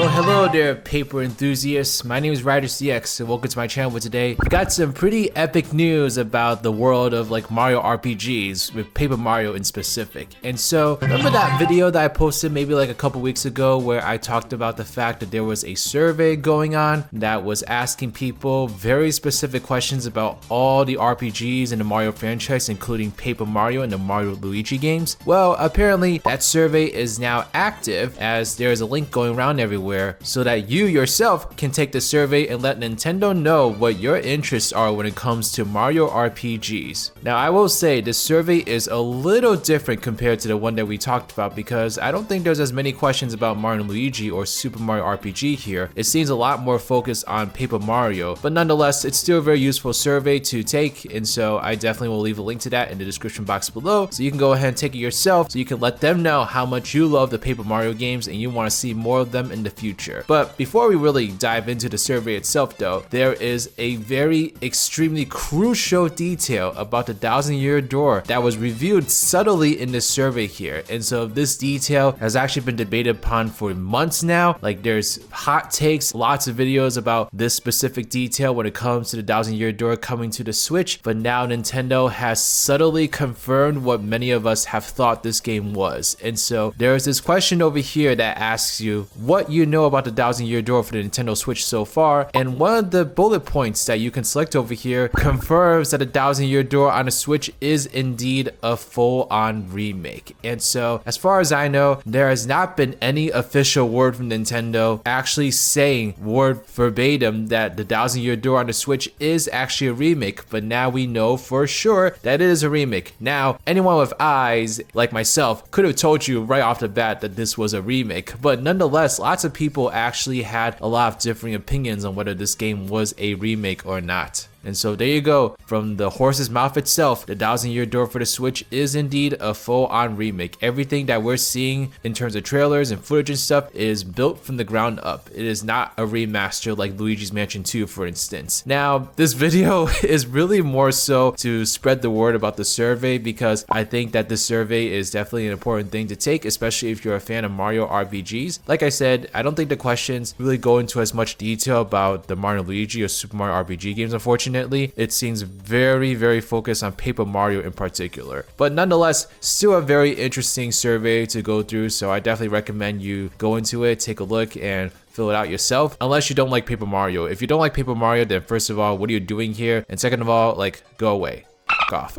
Well, hello there, paper enthusiasts. My name is RidersDX, and welcome to my channel. Today, we got some pretty epic news about the world of like Mario RPGs, with Paper Mario in specific. And so, remember that video that I posted maybe like a couple weeks ago where I talked about the fact that there was a survey going on that was asking people very specific questions about all the RPGs in the Mario franchise, including Paper Mario and the Mario Luigi games? Well, apparently that survey is now active, as there is a link going around everywhere so that you yourself can take the survey and let Nintendo know what your interests are when it comes to Mario RPGs. Now, I will say this survey is a little different compared to the one that we talked about, because I don't think there's as many questions about Mario Luigi or Super Mario RPG here. It seems a lot more focused on Paper Mario, but nonetheless, it's still a very useful survey to take, and so I definitely will leave a link to that in the description box below, so you can go ahead and take it yourself, so you can let them know how much you love the Paper Mario games and you want to see more of them in the future. But before we really dive into the survey itself though, there is a very extremely crucial detail about the 1,000-year door that was revealed subtly in this survey here. And so this detail has actually been debated upon for months now. Like, there's hot takes, lots of videos about this specific detail when it comes to the 1,000-year door coming to the Switch, but now Nintendo has subtly confirmed what many of us have thought this game was. And so there's this question over here that asks you what you know about the 1,000-year door for the Nintendo Switch so far, and one of the bullet points that you can select over here confirms that the 1,000-year door on the Switch is indeed a full-on remake. And so as far as I know, there has not been any official word from Nintendo actually saying word verbatim that the 1,000-year door on the Switch is actually a remake, but now we know for sure that it is a remake. Now, anyone with eyes like myself could have told you right off the bat that this was a remake, but nonetheless, lots of people actually had a lot of differing opinions on whether this game was a remake or not. And so there you go, from the horse's mouth itself, the 1,000-year door for the Switch is indeed a full-on remake. Everything that we're seeing in terms of trailers and footage and stuff is built from the ground up. It is not a remaster like Luigi's Mansion 2, for instance. Now, this video is really more so to spread the word about the survey, because I think that this survey is definitely an important thing to take, especially if you're a fan of Mario RPGs. Like I said, I don't think the questions really go into as much detail about the Mario Luigi or Super Mario RPG games, unfortunately. It seems very focused on Paper Mario in particular. But nonetheless, still a very interesting survey to go through, so I definitely recommend you go into it, take a look, and fill it out yourself, unless you don't like Paper Mario. If you don't like Paper Mario, then first of all, what are you doing here? And second of all, like, go away. Off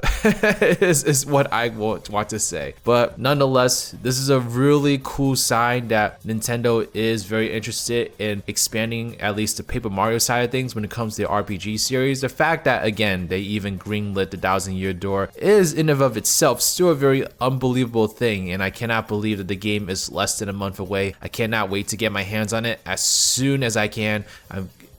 is what I want to say. But nonetheless, this is a really cool sign that Nintendo is very interested in expanding at least the Paper Mario side of things when it comes to the RPG series. The fact that, again, they even greenlit the 1,000-year door is in and of itself still a very unbelievable thing, and I cannot believe that the game is less than a month away. I cannot wait to get my hands on it as soon as I can.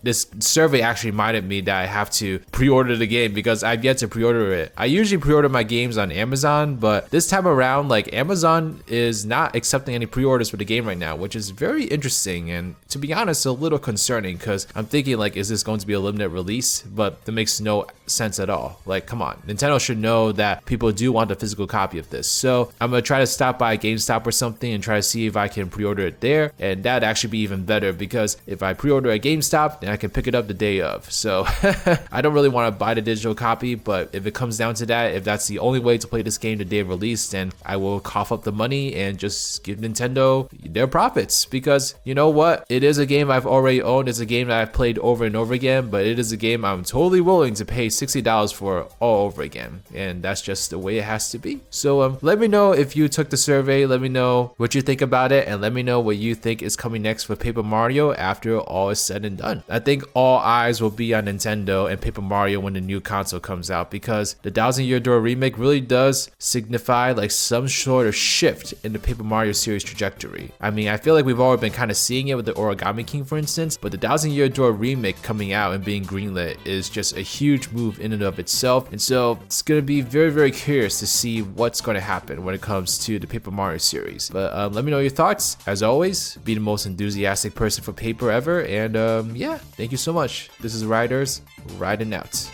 This survey actually reminded me that I have to pre-order the game, because I've yet to pre-order it. I usually pre-order my games on Amazon, but this time around, like, Amazon is not accepting any pre-orders for the game right now, which is very interesting, and to be honest, a little concerning, because I'm thinking, like, is this going to be a limited release? But that makes no sense at all. Like, come on, Nintendo should know that people do want a physical copy of this. So I'm gonna try to stop by GameStop or something and try to see if I can pre-order it there, and that'd actually be even better, because if I pre-order at GameStop, then I can pick it up the day of. So I don't really want to buy the digital copy, but if it comes down to that, if that's the only way to play this game the day of release, then I will cough up the money and just give Nintendo their profits, because you know what? It is a game I've already owned. It's a game that I've played over and over again, but it is a game I'm totally willing to pay $60 for all over again, and that's just the way it has to be. So let me know if you took the survey, let me know what you think about it, and let me know what you think is coming next for Paper Mario after all is said and done. I think all eyes will be on Nintendo and Paper Mario when the new console comes out, because the 1,000-year door remake really does signify like some sort of shift in the Paper Mario series trajectory. I mean, I feel like we've already been kind of seeing it with the Origami King, for instance, but the 1,000-year door remake coming out and being greenlit is just a huge move in and of itself. And so it's going to be very curious to see what's going to happen when it comes to the Paper Mario series. But let me know your thoughts. As always, be the most enthusiastic person for paper ever, and yeah, thank you so much. This is Riders, riding out.